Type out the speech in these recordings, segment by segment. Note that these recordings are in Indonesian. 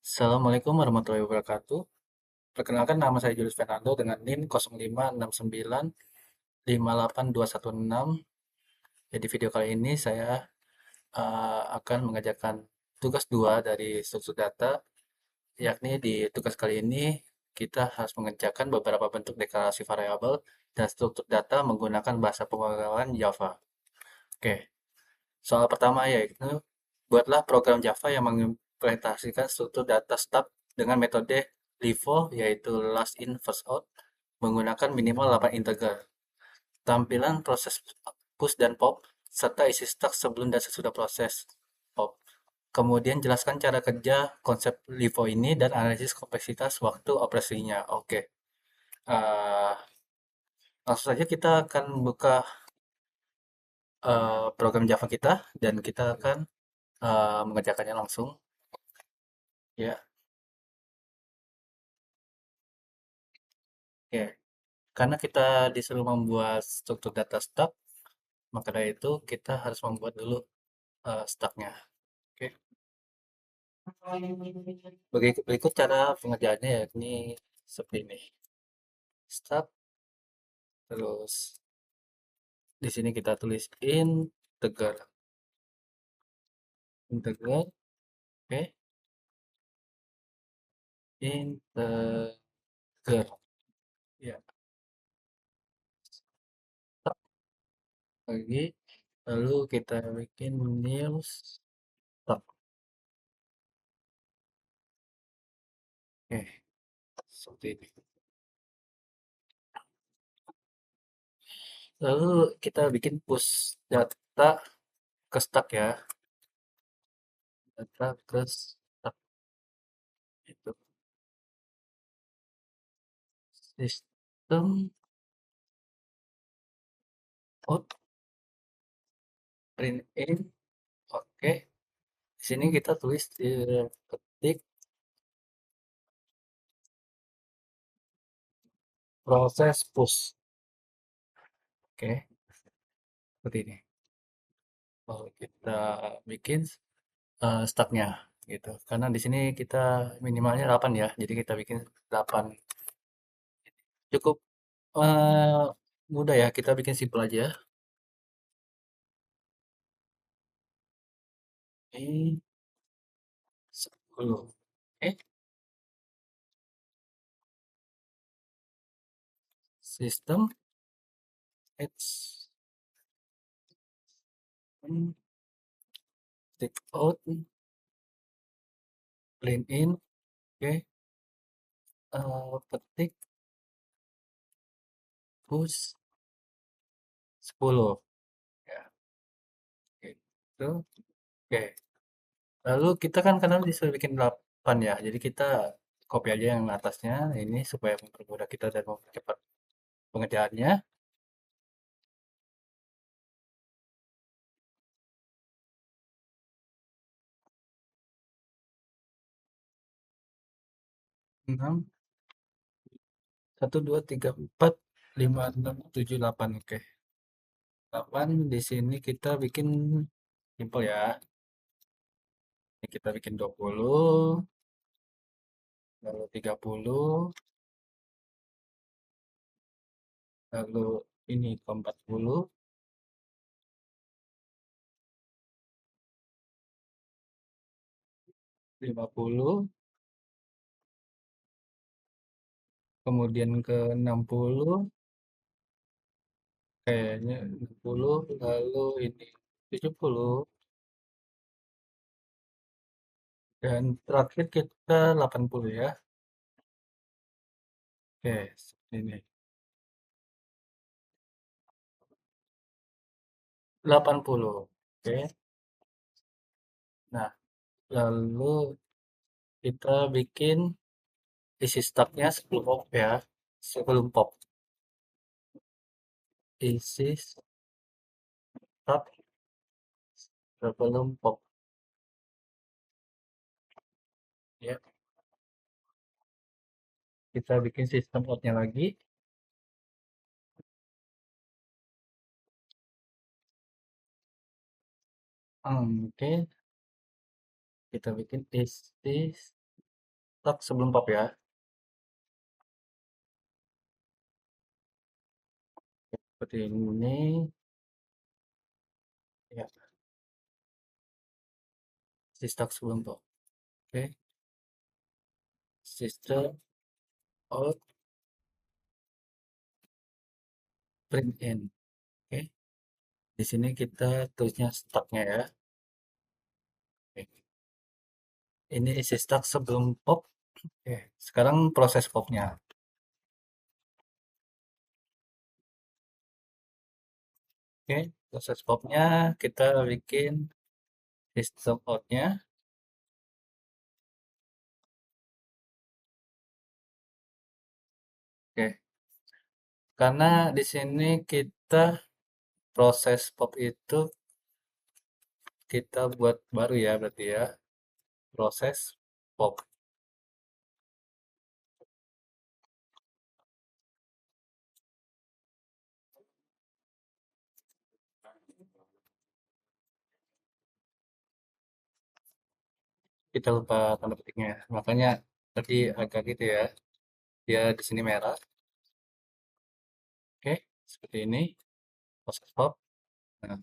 Assalamualaikum warahmatullahi wabarakatuh. Perkenalkan nama saya Julius Fernando dengan NIM 0569582166. Jadi video kali ini saya akan mengerjakan tugas 2 dari struktur data, yakni di tugas kali ini kita harus mengerjakan beberapa bentuk deklarasi variabel dan struktur data menggunakan bahasa pemrograman Java. Oke, soal pertama yaitu buatlah program Java yang mengimplementasikan struktur data stub dengan metode LIFO yaitu last in first out menggunakan minimal 8 integer. Tampilan proses push dan pop serta isi stack sebelum dan sesudah proses pop. Kemudian jelaskan cara kerja konsep LIFO ini dan analisis kompleksitas waktu operasinya. Oke. Uh, Langsung saja kita akan buka program Java kita dan kita akan mengerjakannya langsung. Ya, oke. Karena kita disuruh membuat struktur data stub, maka dari itu kita harus membuat dulu stubnya. Oke. Berikut cara pengerjaannya yakni seperti ini. Stub, terus di sini kita tulis integer, integer, oke, integer, ya, stub lagi, lalu kita bikin new stub, oke, seperti ini. Lalu kita bikin push data ke stack ya, data ke stack itu sistem out print in, oke. Di sini kita tulis di ketik proses push, oke, seperti ini. Lalu kita bikin stacknya gitu. Karena di sini kita minimalnya 8 ya, jadi kita bikin 8. Cukup eh, mudah ya, kita bikin simpel aja. Ini 10. Oke, sistem H take out print in, oke, ketik push 10 ya, gitu. Oke. Lalu kita kan karena disuruh bikin 8 ya, jadi kita copy aja yang atasnya ini supaya mempermudah kita dan mempercepat pengerjaannya. 6, 1, 2, 3, 4, 5, 6, 7, 8. Oke. 8 di sini kita bikin simpel ya. Ini kita bikin 20, lalu 30, lalu ini ke 40, 50, kemudian ke 60, kayaknya 60, lalu ini 70, dan terakhir kita 80 ya. Oke, seperti ini. 80. Oke. Nah, lalu kita bikin isi stubnya sebelum pop ya. Sebelum pop. Isi stub sebelum pop. Ya, kita bikin sistem outnya lagi. Oke, kita bikin isi Tak sebelum pop ya. Seperti ini. Ya, si stuck sebelum pop. Oke, system out print in. Oke, di sini kita tulisnya stucknya ya. Oke. Ini isi stuck sebelum pop. Oke, sekarang proses popnya. Oke, proses popnya kita bikin sistem outnya. Oke, karena di sini kita proses pop itu kita buat baru ya berarti ya. Proses pop. Kita lupa tanda petiknya. Makanya tadi agak gitu ya. Dia di sini merah. Oke, seperti ini proses pop. Nah,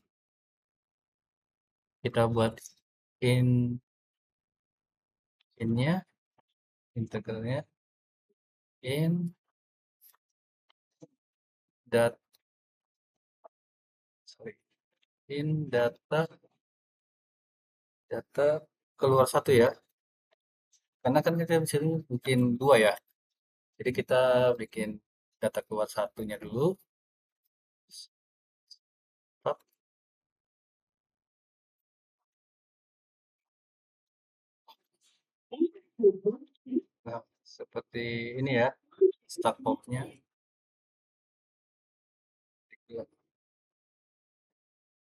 kita buat in innya, integralnya in dat sorry in data keluar satu ya. Karena kan kita bisa bikin dua ya. Jadi kita bikin data keluar satunya dulu. Stop. Nah, seperti ini ya, start popnya.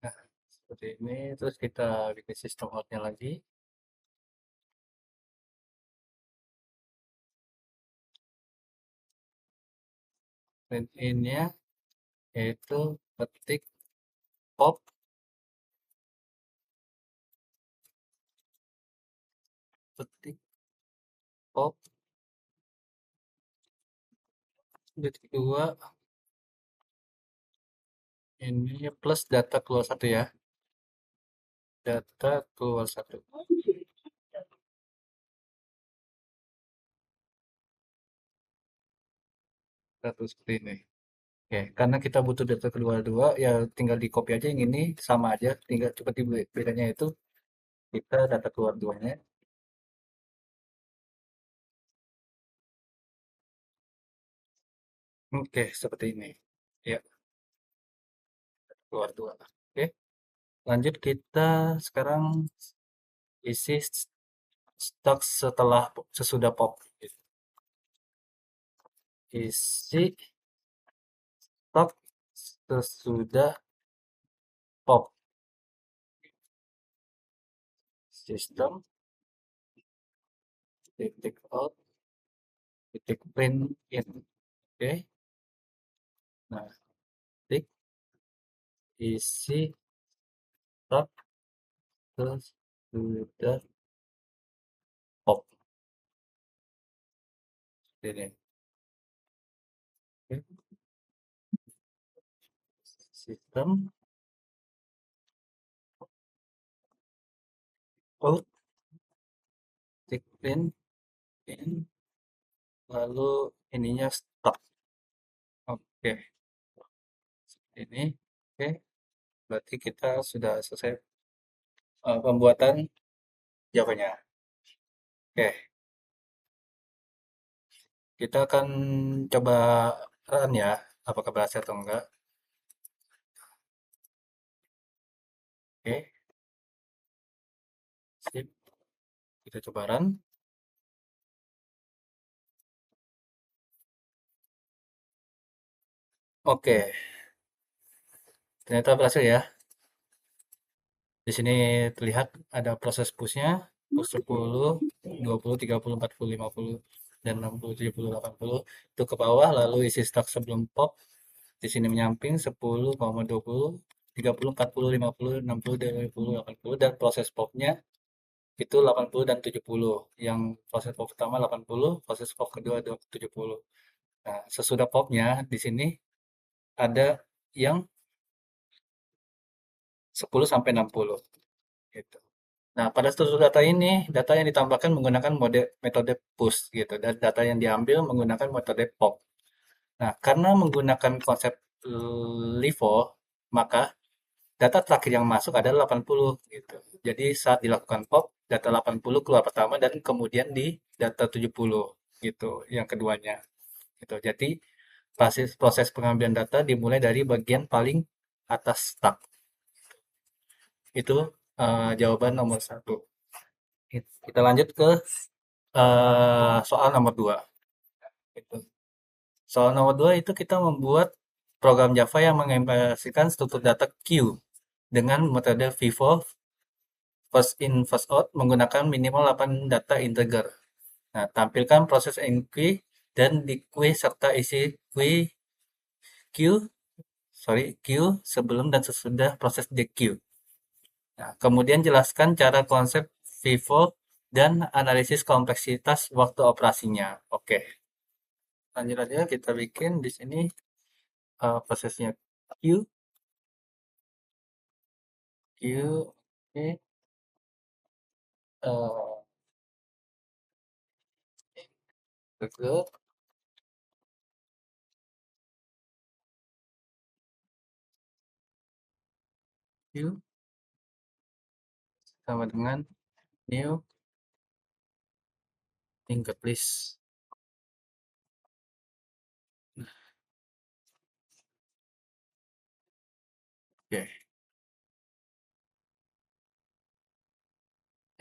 Nah, seperti ini. Terus kita bikin sistem outnya lagi. Print in-nya yaitu ketik pop, ketik pop, detik dua, ini plus data keluar satu ya. Data keluar satu. Satu seperti ini. Oke, karena kita butuh data kedua dua, ya tinggal di copy aja yang ini sama aja. Tinggal seperti bedanya itu kita data keluar duanya. Oke, seperti ini. Ya, keluar dua. Oke, lanjut kita sekarang isi stok setelah sesudah pop. Isi stok sesudah pop. Sistem titik out titik print in. Oke, nah titik isi stok sesudah pop. Ini. Oke. Sistem out titik print in, lalu ininya stop. Oke, ini. Oke, berarti kita sudah selesai pembuatan Java-nya. Oke, kita akan coba run ya, apakah berhasil atau enggak. Oke, sip. Kita coba run. Oke, ternyata berhasil ya. Di sini terlihat ada proses push-nya, push 10, 20, 30, 40, 50, dan 60, 70, 80. Itu ke bawah, lalu isi stok sebelum pop. Di sini menyamping 10, 20, 30, 40, 50, 60, 70, 80, dan proses popnya itu 80 dan 70. Yang proses pop pertama 80, proses pop kedua 70. Nah, sesudah popnya di sini ada yang 10 sampai 60 gitu. Nah, pada struktur data ini, data yang ditambahkan menggunakan metode push gitu, dan data yang diambil menggunakan metode pop. Nah, karena menggunakan konsep LIFO, maka data terakhir yang masuk adalah 80 gitu. Jadi saat dilakukan pop, data 80 keluar pertama dan kemudian di data 70 gitu, yang keduanya. Gitu. Jadi proses proses pengambilan data dimulai dari bagian paling atas stack. Itu jawaban nomor satu. Kita lanjut ke soal nomor dua. Gitu. Soal nomor dua itu kita membuat program Java yang mengimplementasikan struktur data queue dengan metode FIFO first in first out menggunakan minimal 8 data integer. Nah, tampilkan proses enqueue dan dequeue serta isi queue sebelum dan sesudah proses dequeue. Nah, kemudian jelaskan cara konsep FIFO dan analisis kompleksitas waktu operasinya. Oke, lanjut aja kita bikin di sini prosesnya queue, oke, uh, Google, queue sama dengan new linked list. Oke,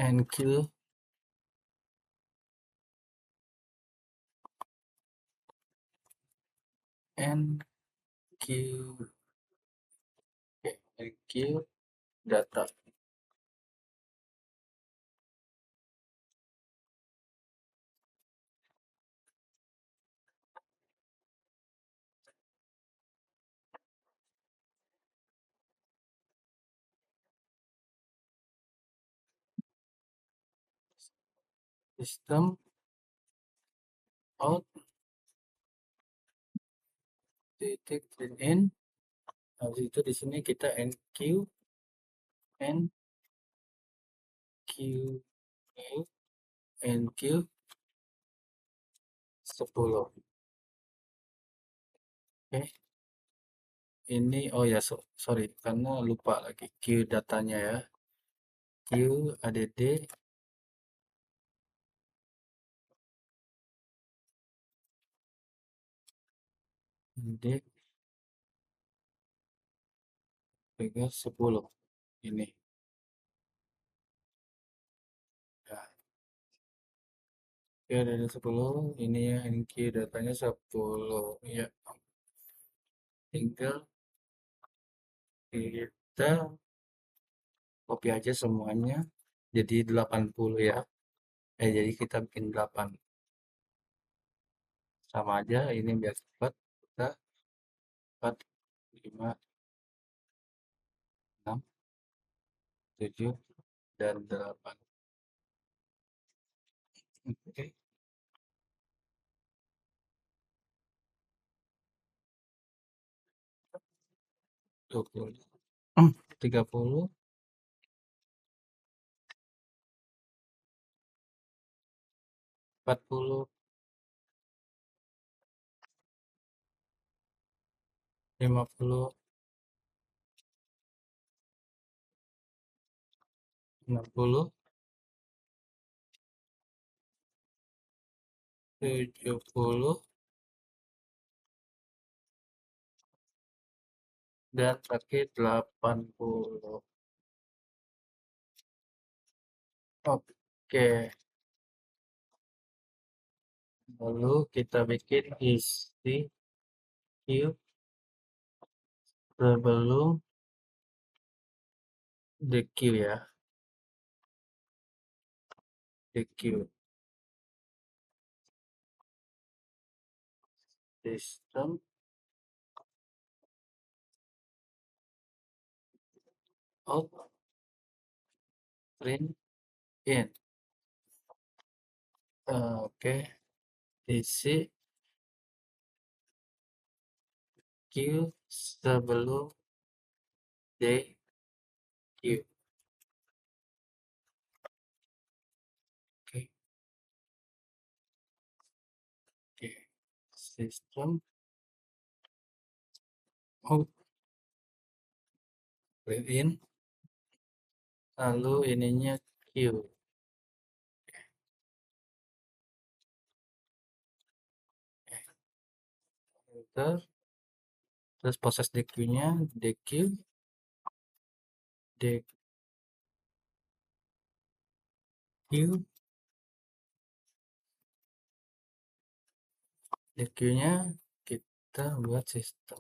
enqueue enqueue oke, enqueue data system out titik in. Habis itu di sini kita enqueue enqueue enqueue 10. Oke, ini oh ya sorry karena lupa lagi queue datanya ya. Queue add index 10 ini ya. Queue ada 10 ini ya, ini queue datanya 10 ya. Tinggal kita copy aja semuanya jadi 80 ya. Jadi kita bikin 8 sama aja ini biar cepat. Kita 4 5 6 7 dan 8. Oke, 20 30 40 50 60 70 dan terakhir 80. Oke, lalu kita bikin isi queue sebelum the queue ya, the queue system out print in. Oke, isi Q sebelum DQ. Oke, oke. Sistem out in, lalu ininya Q. Enter, terus proses DQ-nya DQ, DQ, DQ-nya kita buat sistem.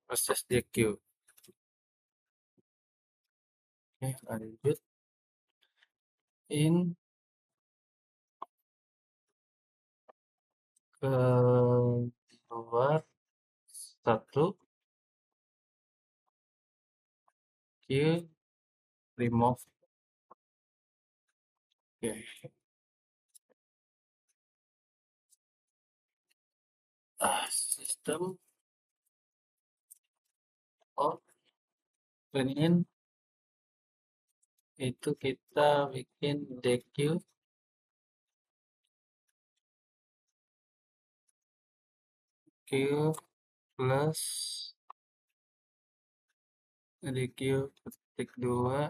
Proses DQ. Oke, lanjut in keluar satu Q remove. Oke. Sistem out print in itu kita bikin DQ Q plus DQ ketik 2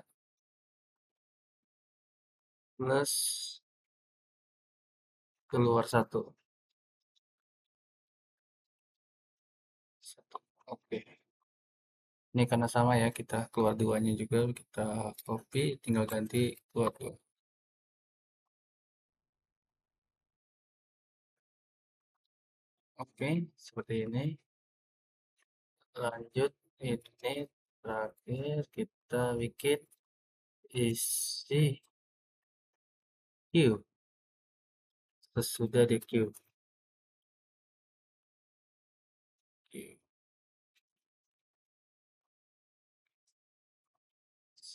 plus keluar satu. Oke. Ini karena sama ya, kita keluar duanya juga, kita copy, tinggal ganti keluar dua. Oke, seperti ini. Lanjut, ini terakhir kita bikin isi Q sesudah di Q.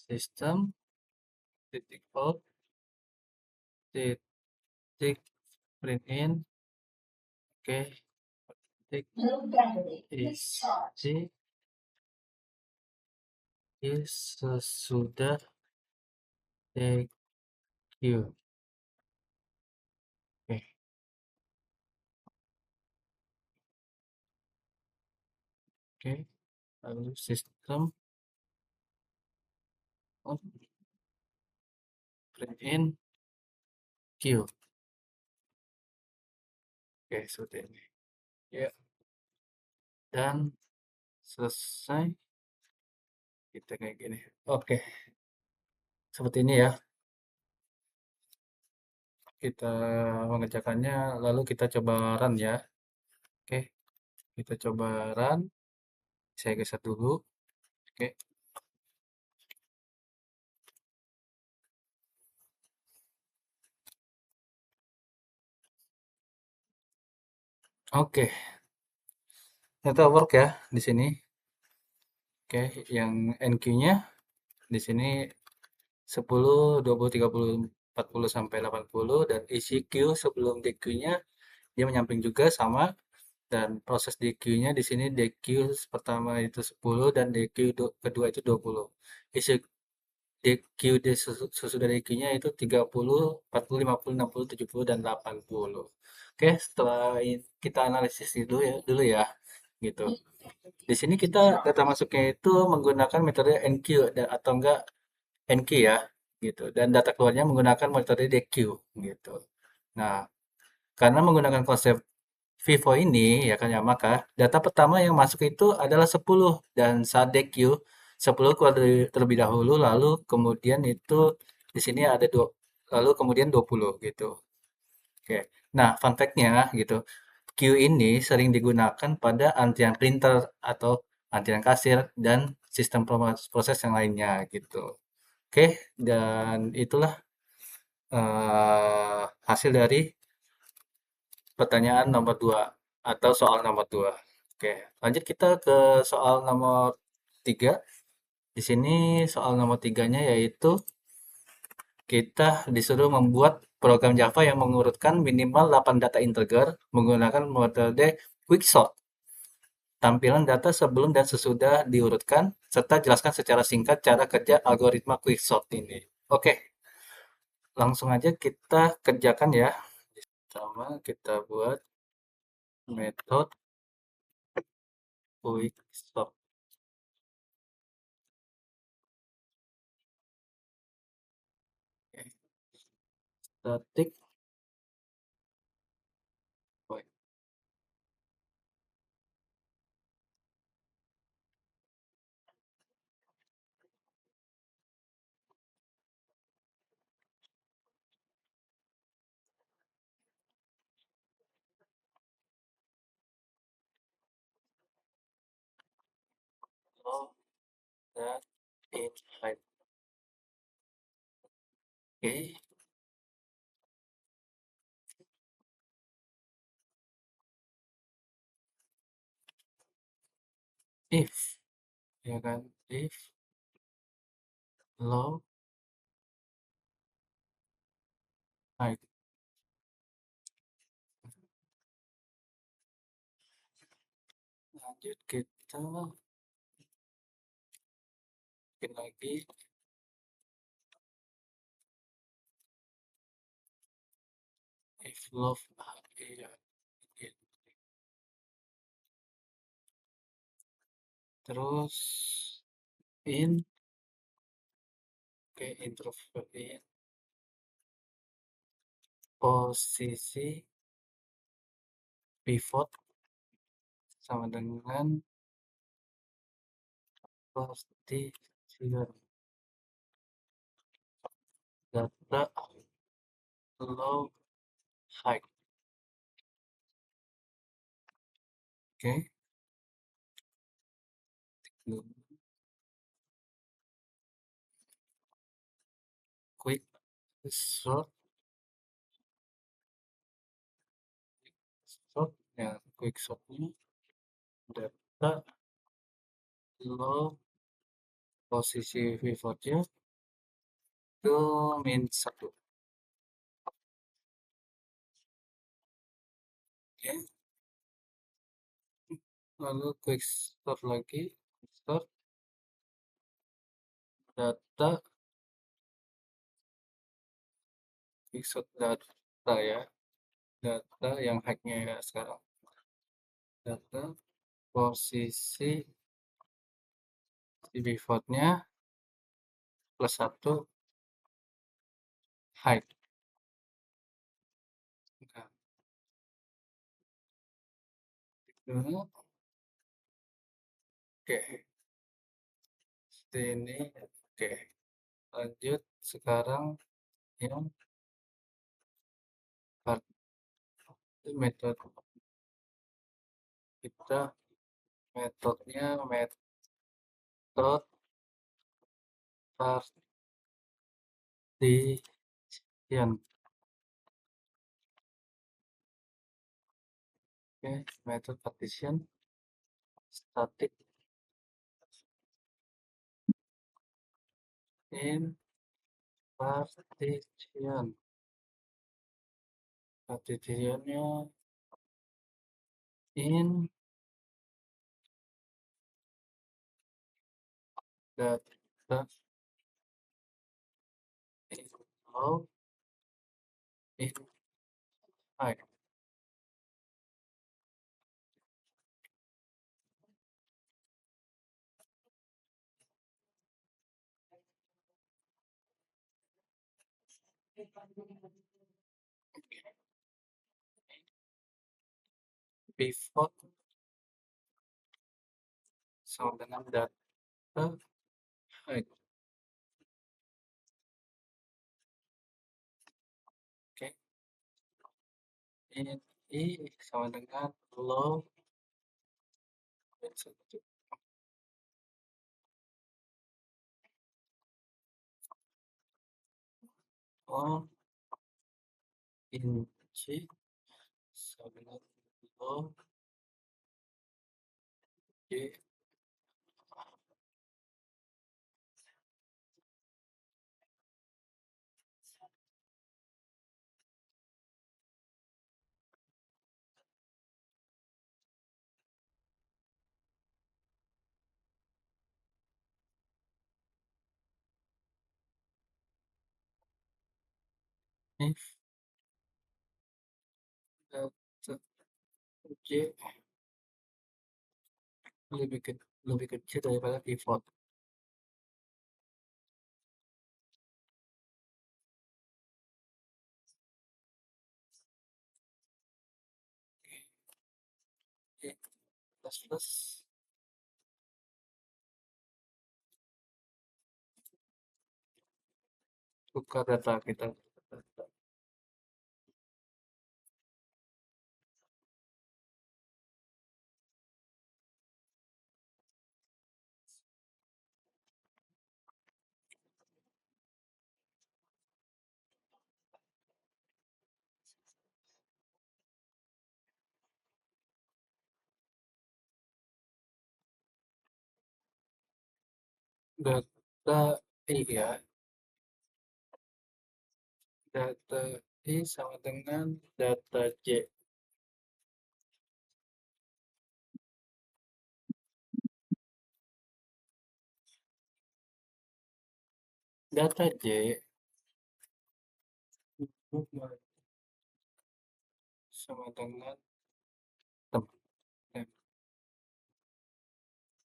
Sistem titik out titik print in. Oke, titik isi Q sesudah di Q. Oke, oke. Lalu sistem out print in Q. Oke, seperti ini. Ya, dan selesai. Kita kayak gini. Oke, seperti ini ya. Kita mengerjakannya, lalu kita coba run ya. Oke, kita coba run. Saya geser dulu. Oke, oke. Ternyata work ya di sini. Oke, yang NQ-nya di sini 10, 20, 30, 40 sampai 80 dan isi Q sebelum DQ-nya dia menyamping juga sama dan proses DQ-nya di sini DQ pertama itu 10 dan DQ kedua itu 20. Isi DQ sesudah DQ-nya itu 30, 40, 50, 60, 70 dan 80. Oke, setelah kita analisis dulu ya gitu. Di sini kita data masuknya itu menggunakan metode NQ atau enggak NQ ya, gitu. Dan data keluarnya menggunakan metode DQ, gitu. Nah, karena menggunakan konsep Vivo ini ya kan ya, maka data pertama yang masuk itu adalah 10 dan saat DQ 10 keluar terlebih dahulu lalu kemudian itu di sini ada dua lalu kemudian 20 gitu. Oke. Nah, fun fact-nya gitu. queue ini sering digunakan pada antrian printer atau antrian kasir dan sistem proses yang lainnya gitu. Oke, dan itulah hasil dari pertanyaan nomor 2 atau soal nomor 2. Oke, lanjut kita ke soal nomor 3. Di sini soal nomor tiganya yaitu kita disuruh membuat program Java yang mengurutkan minimal 8 data integer menggunakan metode quicksort. Tampilan data sebelum dan sesudah diurutkan, serta jelaskan secara singkat cara kerja algoritma quicksort ini. Oke, langsung aja kita kerjakan ya. Pertama kita buat metode quicksort. Oke, static void. Oh, that in height. Oke, if ya kan, if low height. Lanjut kita bikin lagi if love ya, terus in introvert in posisi pivot sama dengan position data low height. Oke, quick sort ya, quick sortnya data low posisi pivotnya ke min 1. Oke, lalu quick sort lagi, sort data, quick sort data ya, data yang hacknya ya sekarang, data posisi si pivotnya plus 1 height. Nah, itu, oke, ini oke. Lanjut sekarang yang part metode kita, metodenya metode partition. Oke, metode partition static in partition. Partitionnya in data in low in high. Pivot sama dengan data height. Oke, in I sama dengan log log inci sama dengan log Y. If data J lebih kecil daripada pivot. Y plus plus tukar data kita. Data I ya, data I sama dengan data J. Data J sama dengan tem.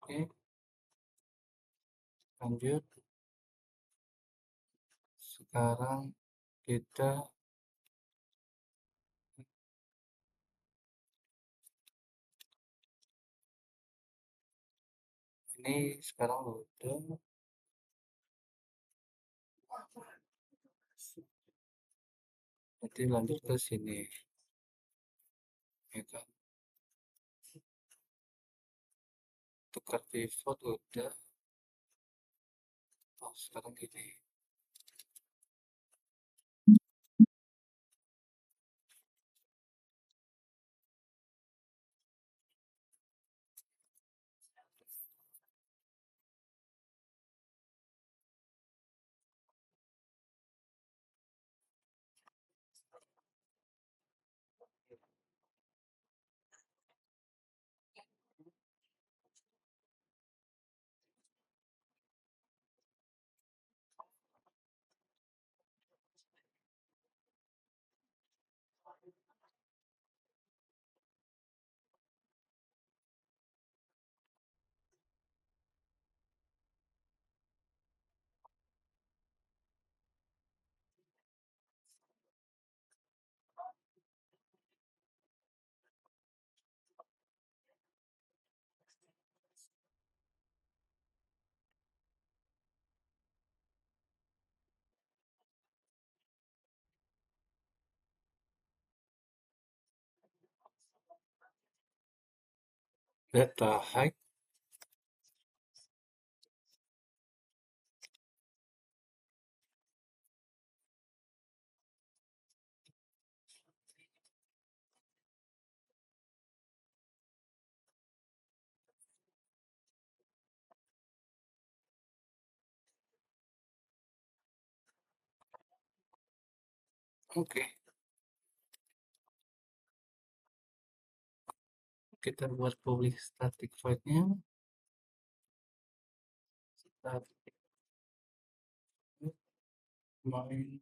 Oke, lanjut. Sekarang kita ini sekarang udah, nanti lanjut ke sini, ya kan? Tukar pivot udah. Oh, sekarang gini. Data height. Oke, kita buat public static void-nya. Static main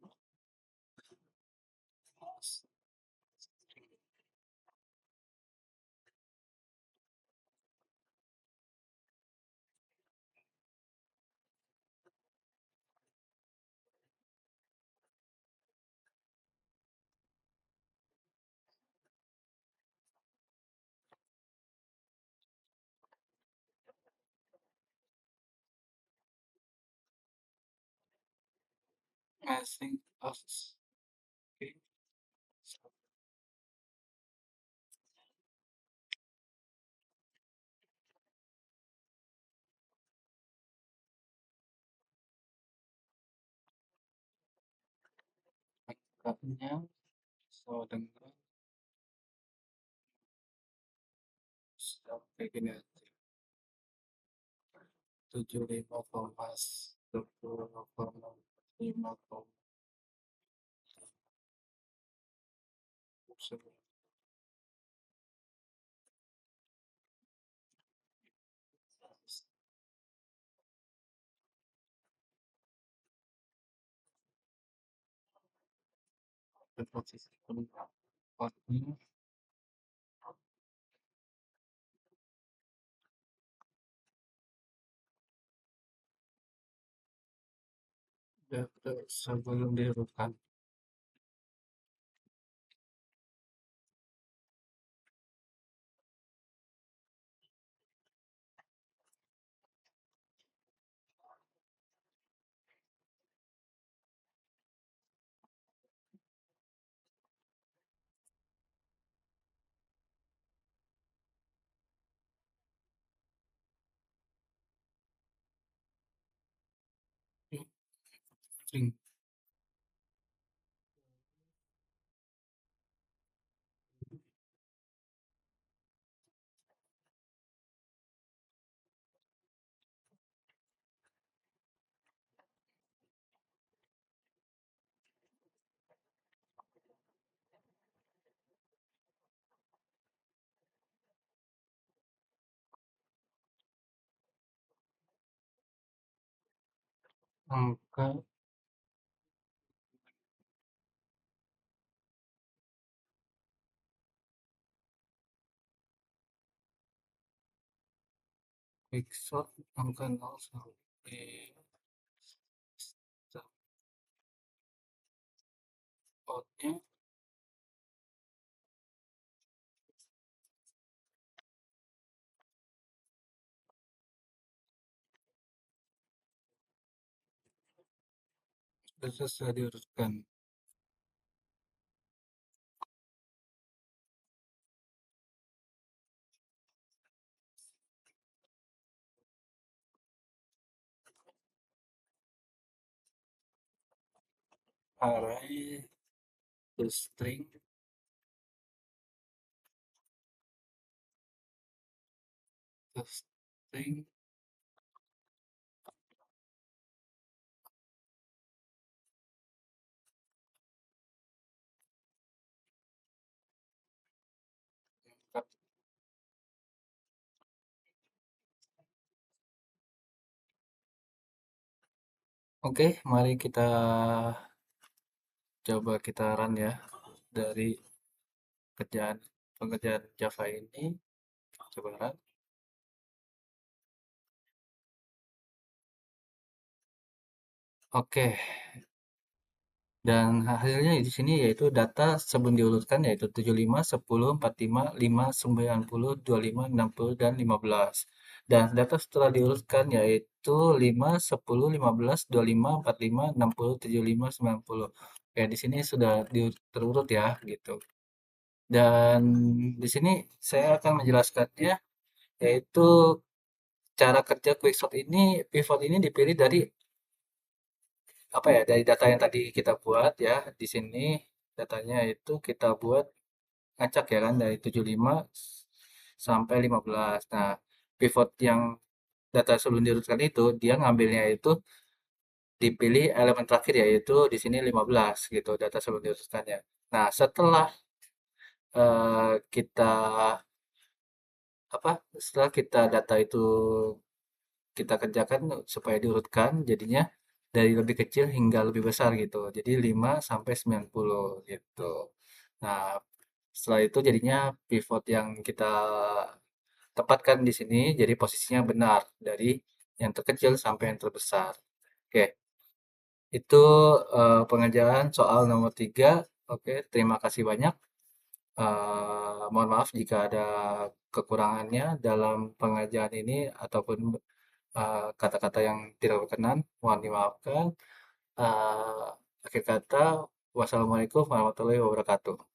messing us. Oke, angkanya sama dengan sampai gini aja, 75,10,5,9. Dan posisi tempatnya sebelum dihurufkan. String. Angka quickshot angka 0 sampai outnya sudah selesai diurutkan. Array to string to string Oke, mari kita coba kita run ya dari pengerjaan Java ini. Coba run. Oke, dan hasilnya di sini yaitu data sebelum diurutkan yaitu 75, 10, 45, 5, 90, 25, 60, dan 15. Dan data setelah diurutkan yaitu 5, 10, 15, 25, 45, 60, 75, 90. Oke, di sini sudah terurut ya gitu. Dan di sini saya akan menjelaskannya yaitu cara kerja quickshot ini, pivot ini dipilih dari apa ya, dari data yang tadi kita buat ya. Di sini datanya itu kita buat ngacak ya kan dari 75 sampai 15. Nah, pivot yang data sebelum diurutkan itu dia ngambilnya itu dipilih elemen terakhir yaitu di sini 15 gitu data sebelum diurutkannya. Nah, setelah kita apa? Setelah kita data itu kita kerjakan supaya diurutkan jadinya dari lebih kecil hingga lebih besar gitu. Jadi 5 sampai 90 gitu. Nah, setelah itu jadinya pivot yang kita tempatkan di sini jadi posisinya benar dari yang terkecil sampai yang terbesar. Oke, itu pengerjaan soal nomor 3. Oke, terima kasih banyak. Mohon maaf jika ada kekurangannya dalam pengerjaan ini ataupun kata-kata yang tidak berkenan, mohon dimaafkan. Eh, Akhir kata, wassalamualaikum warahmatullahi wabarakatuh.